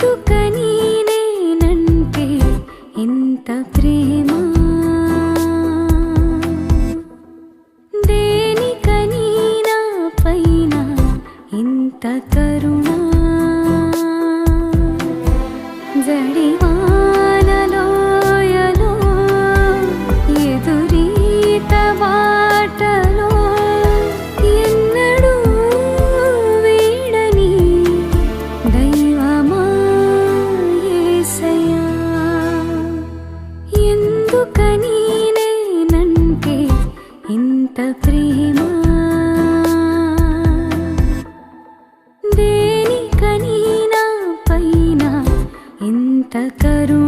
ఎందుకని నేనంటే ఇంత ప్రేమ, దేనికని నా పైన ఇంత కరుణ, జడివానలోయలో ఎదురీత బాటలో ఎన్నడూ వీడని దైవమా యేసయ్యా. ఎందుకని నేనంటే ఇంత ప్రేమ, దేనికని నా పైన ఇంత కరుణ.